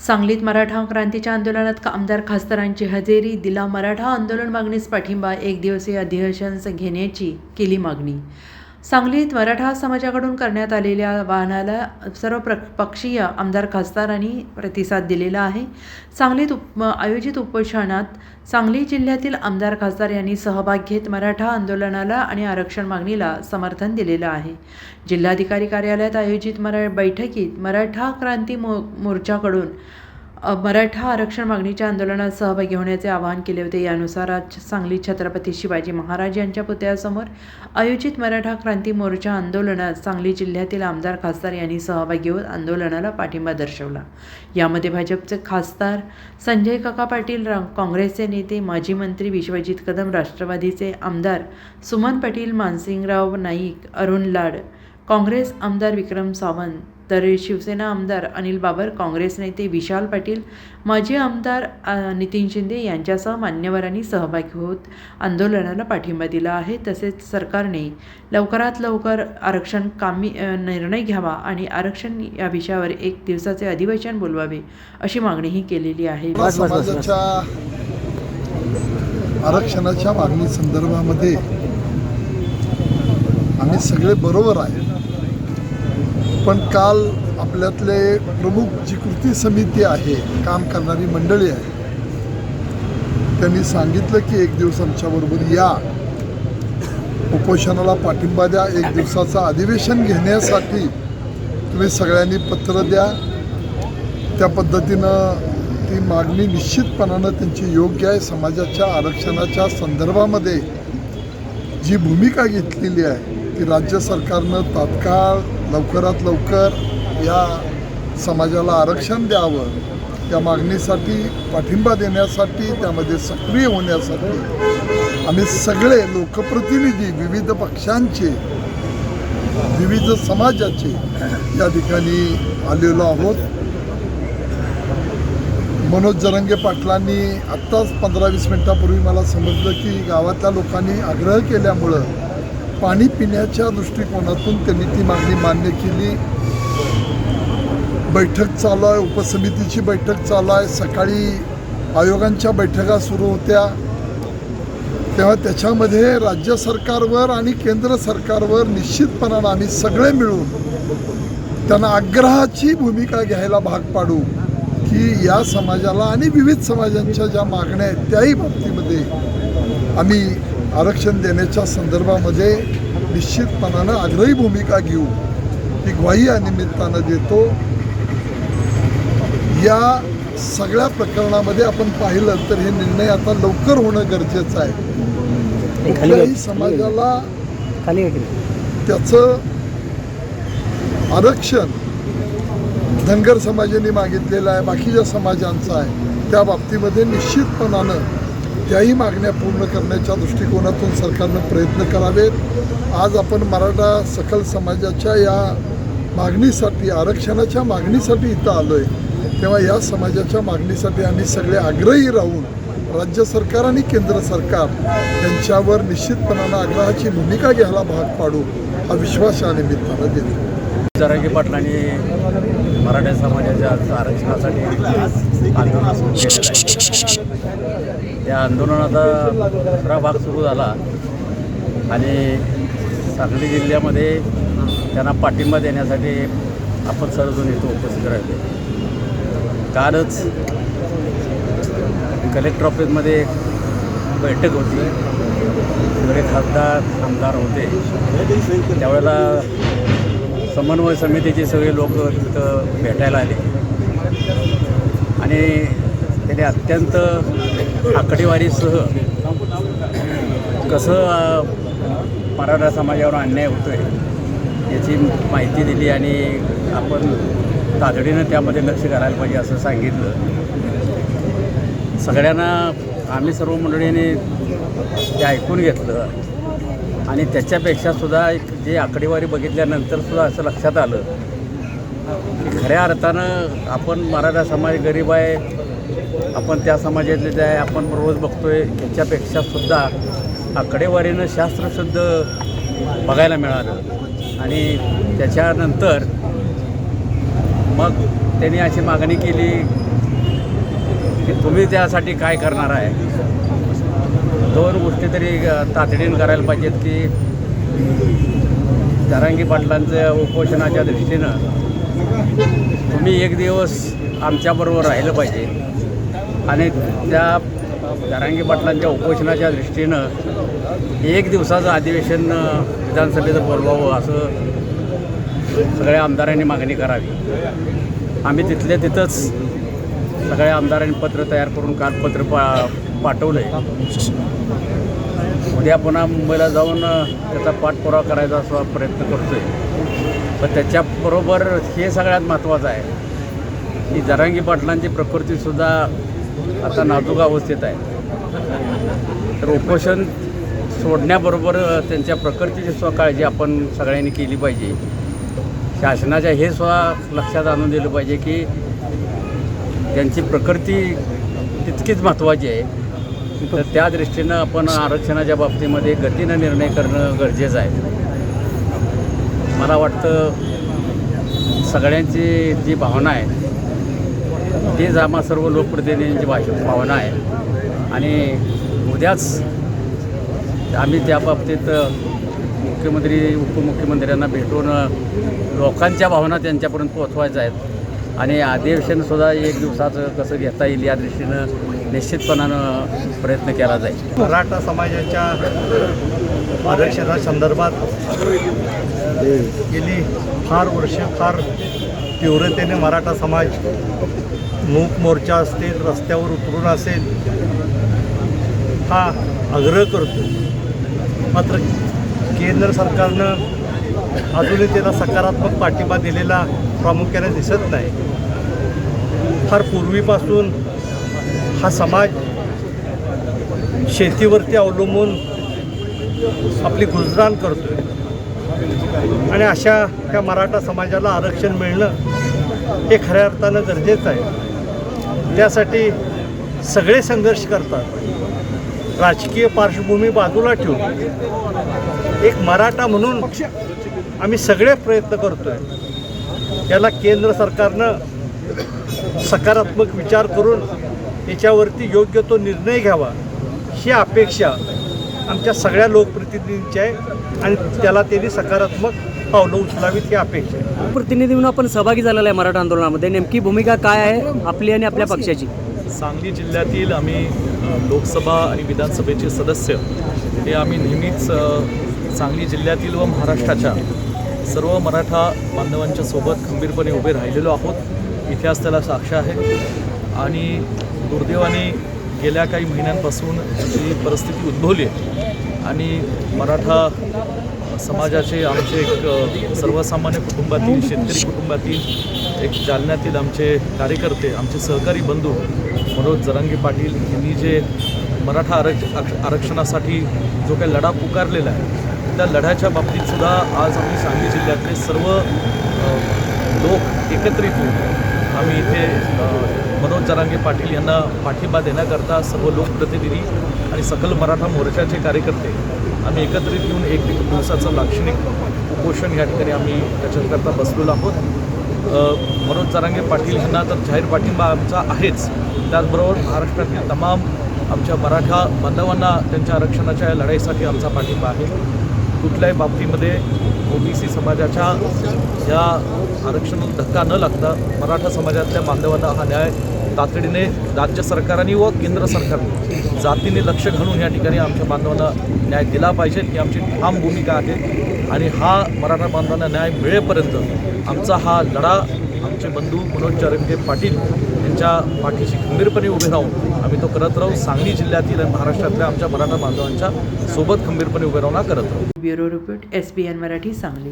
सांगलीत मराठा क्रांतीच्या आंदोलनात आमदार खासदारांची हजेरी. दिला मराठा आंदोलन मागणीस पाठिंबा. एक दिवसीय अधिवेशन घेण्याची केली मागणी. सांगलीत मराठा समाजाकडून करण्यात आलेल्या आवाहनाला सर्व पक्षीय आमदार खासदारांनी प्रतिसाद दिलेला आहे. सांगलीत आयोजित उपोषणात सांगली जिल्ह्यातील आमदार खासदार यांनी सहभाग घेत मराठा आंदोलनाला आणि आरक्षण मागणीला समर्थन दिलेलं आहे. जिल्हाधिकारी कार्यालयात आयोजित बैठकीत मराठा क्रांती मोर्चाकडून मराठा आरक्षण मागणीच्या आंदोलनात सहभागी होण्याचे आवाहन केले होते. यानुसार आज सांगली छत्रपती शिवाजी महाराज यांच्या पुतळ्यासमोर आयोजित मराठा क्रांती मोर्चा आंदोलनात सांगली जिल्ह्यातील आमदार खासदार यांनी सहभागी होत आंदोलनाला पाठिंबा दर्शवला. यामध्ये भाजपचे खासदार संजय काका पाटील, काँग्रेसचे नेते माजी मंत्री विश्वजित कदम, राष्ट्रवादीचे आमदार सुमन पाटील, मानसिंगराव नाईक, अरुण लाड, काँग्रेस आमदार विक्रम सावंत, तर शिवसेना आमदार अनिल बाबर, काँग्रेस नेते विशाल पाटील, माजी आमदार नितीन शिंदे यांच्यासह मान्यवरांनी सहभागी होत आंदोलनाला पाठिंबा दिला आहे. तसेच सरकारने लवकरात लवकर आरक्षण निर्णय घ्यावा आणि आरक्षण या विषयावर एक दिवसाचे अधिवेशन बोलवावे अशी मागणीही केलेली आहे. समाजाच्या आरक्षणाच्या मागणी संदर्भामध्ये आम्ही सगळे बरोबर आहे, पण काल आपल्यातले प्रमुख जी कृती समिती आहे, काम करणारी मंडळी आहे, त्यांनी सांगितलं की एक दिवस आमच्याबरोबर या, उपोषणाला पाठिंबा द्या, एक दिवसाचं अधिवेशन घेण्यासाठी तुम्ही सगळ्यांनी पत्र द्या. त्या पद्धतीनं ती मागणी निश्चितपणानं त्यांची योग्य आहे. समाजाच्या आरक्षणाच्या संदर्भामध्ये जी भूमिका घेतलेली आहे की राज्य सरकारनं तात्काळ लवकरात लवकर या समाजाला आरक्षण द्यावं, त्या मागणीसाठी पाठिंबा देण्यासाठी, त्यामध्ये सक्रिय होण्यासाठी आम्ही सगळे लोकप्रतिनिधी विविध पक्षांचे, विविध समाजाचे या ठिकाणी आलेलो आहोत. मनोज जरांगे पाटलांनी आत्ताच 15-20 मिनिटापूर्वी मला समजलं की गावातल्या लोकांनी आग्रह केल्यामुळं पाणी पिण्याच्या दृष्टिकोनातून त्यांनी ती मागणी मान्य केली. बैठक चालू आहे, उपसमितीची बैठक चालू आहे. सकाळी आयोगांच्या बैठका सुरू होत्या, तेव्हा त्याच्यामध्ये राज्य सरकारवर आणि केंद्र सरकारवर निश्चितपणानं आम्ही सगळे मिळून त्यांना आग्रहाची भूमिका घ्यायला भाग पाडू की या समाजाला आणि विविध समाजांच्या ज्या मागण्या आहेत त्याही बाबतीमध्ये आम्ही आरक्षण देण्याच्या संदर्भामध्ये निश्चितपणानं आग्रही भूमिका घेऊ. ही ग्वाही या निमित्तानं देतो. या सगळ्या प्रकरणामध्ये आपण पाहिलं तर हे निर्णय आता लवकर होणं गरजेचं आहे. कुठल्याही समाजाला त्याचं आरक्षण धनगर समाजाने मागितलेलं आहे, बाकीच्या समाजांचं आहे, त्या बाबतीमध्ये निश्चितपणानं त्याही मागण्या पूर्ण करण्याच्या दृष्टिकोनातून सरकारनं प्रयत्न करावेत. आज आपण मराठा सकल समाजाच्या या मागणीसाठी, आरक्षणाच्या मागणीसाठी इथं आलो आहे, तेव्हा या समाजाच्या मागणीसाठी आम्ही सगळे आग्रही राहून राज्य सरकार आणि केंद्र सरकार यांच्यावर निश्चितपणानं आग्रहाची भूमिका घ्यायला भाग पाडू हा विश्वास या निमित्तानं देतो. जरांगे पाटलांनी मराठा समाजाच्या आरक्षणासाठी आंदोलन सुरू केलेलं आहे. त्या आंदोलनाचा दुसरा भाग सुरू झाला आणि सांगली जिल्ह्यामध्ये त्यांना पाठिंबा देण्यासाठी आपण सर्वजण इथं उपस्थित राहिलो. कालच कलेक्टर ऑफिसमध्ये एक बैठक होती, सगळे खासदार आमदार होते. त्यावेळेला समन्वय समितीचे सगळे लोक तिथं भेटायला आले आणि त्याने अत्यंत आकडेवारीसह कसं मराठा समाजावर अन्याय होतो आहे याची माहिती दिली आणि आपण तातडीनं त्यामध्ये लक्ष घालायला पाहिजे असं सांगितलं. सगळ्यांना आम्ही सर्व मंडळीने ते ऐकून घेतलं आणि त्याच्यापेक्षासुद्धा जे आकडेवारी बघितल्यानंतरसुद्धा असं लक्षात आलं की खऱ्या अर्थानं आपण मराठा समाज गरीब आहे, आपण त्या समाजातले जे आहे, आपण रोज बघतो आहे, त्याच्यापेक्षासुद्धा आकडेवारीनं शास्त्रशुद्ध बघायला मिळालं. आणि त्याच्यानंतर मग त्यांनी अशी मागणी केली की तुम्ही त्यासाठी काय करणार आहे. 2 गोष्टी तरी तातडीने करायला पाहिजेत की जरांगी पाटलांचं उपोषणाच्या दृष्टीनं तुम्ही एक दिवस आमच्याबरोबर राहिलं पाहिजे आणि त्या जरांगी पाटलांच्या उपोषणाच्या दृष्टीनं 1 दिवसाचं अधिवेशन विधानसभेचं बोलवावं असं सगळ्या आमदारांनी मागणी करावी. आम्ही तिथल्या तिथंच सगळ्या आमदारांनी पत्र तयार करून काल पत्र पाठवलं आहे. उद्या पुन्हा मुंबईला जाऊन त्याचा पाठपुरावा करायचा असा प्रयत्न करतो आहे. पण त्याच्याबरोबर हे सगळ्यात महत्त्वाचं आहे की जरांगी पाटलांची प्रकृतीसुद्धा आता नाजूक अवस्थेत आहे. तर उपोषण सोडण्याबरोबर त्यांच्या प्रकृतीची सुद्धा काळजी आपण सगळ्यांनी केली पाहिजे. शासनाच्या हे सुद्धा लक्षात आणून दिलं पाहिजे की त्यांची प्रकृती तितकीच महत्त्वाची आहे. तर त्या दृष्टीनं आपण आरक्षणाच्या बाबतीमध्ये गतीनं निर्णय करणं गरजेचं आहे. मला वाटतं सगळ्यांची जी भावना आहे तीच आम्हा सर्व लोकप्रतिनिधींची भावना आहे आणि उद्याच आम्ही त्या बाबतीत मुख्यमंत्री उपमुख्यमंत्र्यांना भेटून लोकांच्या भावना त्यांच्यापर्यंत पोहोचवायच्या आहेत आणि अधिवेशनसुद्धा 1 दिवसाचं कसं घेता येईल या दृष्टीनं निश्चितपणानं प्रयत्न केला जाईल. मराठा समाजाच्या आरक्षणासंदर्भात गेली फार वर्ष फार तीव्रतेने मराठा समाज मूक मोर्चा असतील, रस्त्यावर उतरून असेल हा आग्रह करतो. मात्र केंद्र सरकारनं अजूनही त्याला सकारात्मक पाठिंबा दिलेला प्रामुख्याने दिसत नाही. फार पूर्वीपासून हा समाज शेतीवरती अवलंबून आपली गुजराण करतो आणि अशा त्या मराठा समाजाला आरक्षण मिळणं हे खऱ्या अर्थानं गरजेचं आहे. त्यासाठी सगळे संघर्ष करतात. राजकीय पार्श्वभूमी बाजूला ठेवून एक मराठा म्हणून आम्ही सगळे प्रयत्न करतो आहे. याला केंद्र सरकारनं सकारात्मक विचार करून याच्यावरती योग्य तो निर्णय घ्यावा ही अपेक्षा आमच्या सगळ्या लोकप्रतिनिधींची आहे आणि त्याला त्यांनी सकारात्मक पावलं उचलावीत ही अपेक्षा आहे. प्रतिनिधी म्हणून आपण सहभागी झालेला आहे मराठा आंदोलनामध्ये. नेमकी भूमिका काय आहे आपली आणि आपल्या पक्षाची? सांगली जिल्ह्यातील आम्ही लोकसभा आणि विधानसभेचे सदस्य हे आम्ही नेहमीच सांगली जिल्ह्यातील व महाराष्ट्राच्या सर्व मराठा बांधवांच्या सोबत खंबीरपणे उभे राहिलेलो आहोत. इतिहास त्याला साक्ष आहे आणि दुर्दैवाने गेल्या काही महिन्यांपासून जी परिस्थिती उद्भवली आहे आणि मराठा समाजाचे आमचे एक सर्वसामान्य कुटुंबातील शेतकरी कुटुंबातील एक जालन्यातील आमचे कार्यकर्ते आमचे सहकारी बंधू मनोज जरांगे पाटील यांनी जे मराठा आरक्षणासाठी जो काही लढा पुकारलेला आहे त्या लढ्याच्या बाबतीतसुद्धा आज आम्ही सांगली जिल्ह्यातले सर्व लोक एकत्रित होऊन आम्ही इथे मनोज जरांगे पाटील यांना पाठिंबा देण्याकरता सर्व लोकप्रतिनिधी आणि सकल मराठा मोर्चाचे कार्यकर्ते आम्ही एकत्रित येऊन 1 दिवसाचं लाक्षणिक उपोषण या ठिकाणी आम्ही त्याच्याकरता बसलेलो आहोत. मनोज जरांगे पाटील यांना तर जाहीर पाठिंबा आमचा आहेच, त्याचबरोबर महाराष्ट्रातील तमाम आमच्या मराठा बांधवांना त्यांच्या आरक्षणाच्या या लढाईसाठी आमचा पाठिंबा आहे. कुठल्याही बाबतीमध्ये ओबीसी समाजाच्या या आरक्षणाला धक्का न लागता मराठा समाजातल्या बांधवांना हा न्याय तातडीने राज्य सरकारने व केंद्र सरकारने जातीने लक्ष घालून या ठिकाणी आमच्या बांधवांना न्याय दिला पाहिजे ही आमची ठाम भूमिका आहे. आणि हा मराठा बांधवांना न्याय मिळेपर्यंत आमचा हा लढा आमचे बंधू मनोज जरांगे पाटील यांच्या पाठीशी खंबीरपणे उभे राहून आम्ही तो करत राहू. सांगली जिल्ह्यातील आणि महाराष्ट्रातल्या आमच्या मराठा बांधवांच्या सोबत खंबीरपणे उभे राहून करत राहू. Bureau report SBN Marathi Sangli.